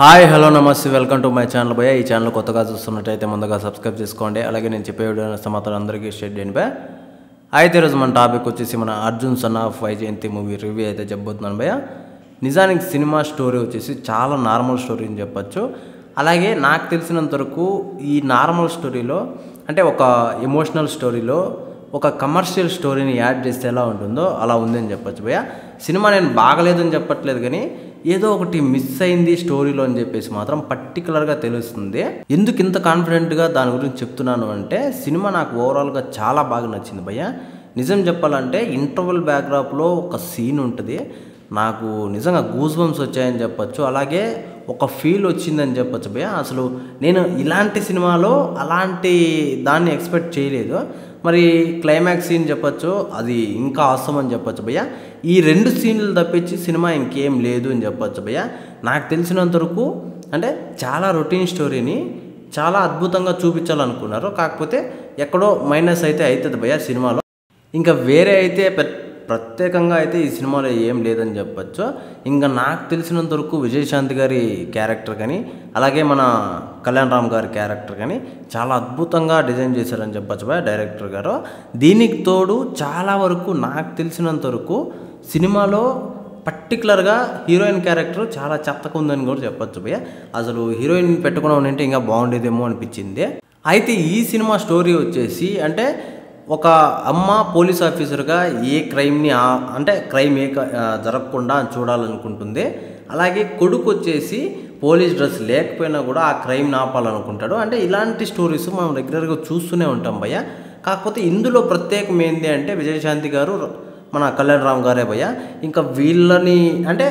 Hi hello నమస్తే welcome to my channel భయ్య. ఈ ఛానల్ కొత్తగా చూస్తున్నట్టయితే ముందుగా సబ్స్క్రైబ్ చేసుకోండి. అలాగే నేను చెప్పే వీడియో సమాచారం అందరికీ షేర్ చేయండి భయ్య. అయితే ఈరోజు మన టాపిక్ వచ్చేసి మన Arjun son of Vyjayanthi movie review అయితే చెప్పబోతున్నాను భయ్య. నిజానికి సినిమా స్టోరీ వచ్చేసి చాలా నార్మల్ స్టోరీ అని చెప్పచ్చు. అలాగే నాకు తెలిసినంత వరకు ఈ నార్మల్ స్టోరీలో అంటే ఒక ఎమోషనల్ స్టోరీలో ఒక కమర్షియల్ స్టోరీని యాడ్ చేస్తే ఎలా ఉంటుందో అలా ఉందని చెప్పచ్చు భయ్య. సినిమా నేను బాగలేదని చెప్పట్లేదు, కానీ ఏదో ఒకటి మిస్ అయింది స్టోరీలో అని చెప్పేసి మాత్రం పర్టికులర్గా తెలుస్తుంది. ఎందుకు ఇంత కాన్ఫిడెంట్గా దాని గురించి చెప్తున్నాను అంటే సినిమా నాకు ఓవరాల్గా చాలా బాగా నచ్చింది భయ్య. నిజం చెప్పాలంటే ఇంటర్వెల్ బ్యాక్డ్రాప్లో ఒక సీన్ ఉంటుంది, నాకు నిజంగా గూస్ బంప్స్ వచ్చాయని చెప్పచ్చు. అలాగే ఒక ఫీల్ వచ్చిందని చెప్పచ్చు భయ్య. అసలు నేను ఇలాంటి సినిమాలో అలాంటి దాన్ని ఎక్స్పెక్ట్ చేయలేదు. మరి క్లైమాక్స్ సీన్ చెప్పచ్చు, అది ఇంకా అవసరం అని చెప్పచ్చు భయ్య. ఈ రెండు సీన్లు తప్పించి సినిమా ఇంకేం లేదు అని చెప్పచ్చు భయ్య. నాకు తెలిసినంత వరకు అంటే చాలా రొటీన్ స్టోరీని చాలా అద్భుతంగా చూపించాలనుకున్నారు, కాకపోతే ఎక్కడో మైనస్ అయితే అవుతుంది భయ్య సినిమాలో. ఇంకా వేరే అయితే ప్రత్యేకంగా అయితే ఈ సినిమాలో ఏం లేదని చెప్పచ్చు. ఇంకా నాకు తెలిసినంత వరకు విజయశాంతి గారి క్యారెక్టర్ కానీ అలాగే మన కళ్యాణ్ రామ్ గారి క్యారెక్టర్ కానీ చాలా అద్భుతంగా డిజైన్ చేశారని చెప్పచ్చు భయ్య డైరెక్టర్ గారు. దీనికి తోడు చాలా వరకు నాకు తెలిసినంత వరకు సినిమాలో పర్టికులర్గా హీరోయిన్ క్యారెక్టర్ చాలా చెత్తగా ఉందని కూడా చెప్పచ్చు భయ్య. అసలు హీరోయిన్ పెట్టుకున్నాం అంటే ఇంకా బాగుండేదేమో అనిపించింది. అయితే ఈ సినిమా స్టోరీ వచ్చేసి అంటే ఒక అమ్మ పోలీస్ ఆఫీసర్గా ఏ క్రైమ్ని అంటే క్రైమ్ జరగకుండా చూడాలనుకుంటుంది. అలాగే కొడుకు వచ్చేసి పోలీస్ డ్రెస్ లేకపోయినా కూడా ఆ క్రైమ్ని ఆపాలనుకుంటాడు. అంటే ఇలాంటి స్టోరీస్ మనం రెగ్యులర్గా చూస్తూనే ఉంటాం భయ్య. కాకపోతే ఇందులో ప్రత్యేకం ఏంటి అంటే విజయశాంతి గారు మన కళ్యాణ్ రామ్ గారే భయ్య. ఇంకా వీళ్ళని అంటే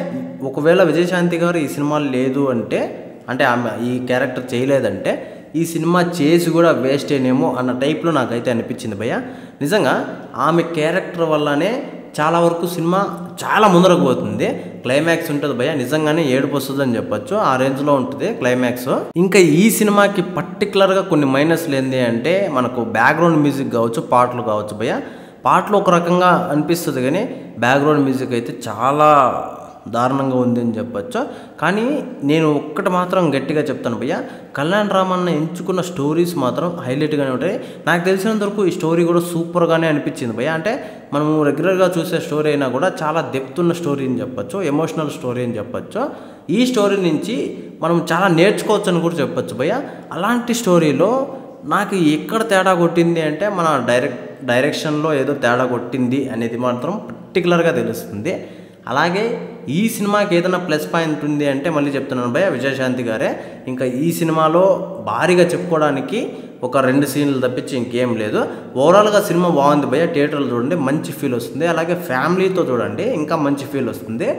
ఒకవేళ విజయశాంతి గారు ఈ సినిమాలు లేదు అంటే అంటే ఆమె ఈ క్యారెక్టర్ చేయలేదంటే ఈ సినిమా చేసి కూడా వేస్ట్ అయినేమో అన్న టైప్లో నాకైతే అనిపించింది భయ్య. నిజంగా ఆమె క్యారెక్టర్ వల్లనే చాలా వరకు సినిమా చాలా ముందరకు పోతుంది. క్లైమాక్స్ ఉంటుంది భయ్య, నిజంగానే ఏడుపు వస్తుంది అని చెప్పచ్చు, ఆ రేంజ్లో ఉంటుంది క్లైమాక్స్. ఇంకా ఈ సినిమాకి పర్టికులర్గా కొన్ని మైనస్లు ఏంటి అంటే మనకు బ్యాక్గ్రౌండ్ మ్యూజిక్ కావచ్చు, పాటలు కావచ్చు భయ్య. పాటలు ఒక రకంగా అనిపిస్తుంది కానీ బ్యాక్గ్రౌండ్ మ్యూజిక్ అయితే చాలా దారుణంగా ఉంది అని చెప్పచ్చు. కానీ నేను ఒక్కటి మాత్రం గట్టిగా చెప్తాను భయ్య, కళ్యాణ్ రామన్న ఎంచుకున్న స్టోరీస్ మాత్రం హైలైట్గానే ఉంటాయి. నాకు తెలిసినంత వరకు ఈ స్టోరీ కూడా సూపర్గానే అనిపించింది భయ్య. అంటే మనము రెగ్యులర్గా చూసే స్టోరీ అయినా కూడా చాలా డెప్త్ ఉన్న స్టోరీ అని చెప్పచ్చు, ఎమోషనల్ స్టోరీ అని చెప్పచ్చు. ఈ స్టోరీ నుంచి మనం చాలా నేర్చుకోవచ్చు అని కూడా చెప్పచ్చు భయ్య. అలాంటి స్టోరీలో నాకు ఎక్కడ తేడా కొట్టింది అంటే మన డైరెక్షన్లో ఏదో తేడా కొట్టింది అనేది మాత్రం పర్టికులర్గా తెలుస్తుంది. అలాగే ఈ సినిమాకి ఏదైనా ప్లస్ పాయింట్ ఉంది అంటే మళ్ళీ చెప్తున్నాను భయ్య, విజయశాంతి గారే. ఇంకా ఈ సినిమాలో భారీగా చెప్పుకోవడానికి ఒక 2 సీన్లు తప్పించి ఇంకేం లేదు. ఓవరాల్గా సినిమా బాగుంది భయ్య. థియేటర్లో చూడండి మంచి ఫీల్ వస్తుంది. అలాగే ఫ్యామిలీతో చూడండి ఇంకా మంచి ఫీల్ వస్తుంది.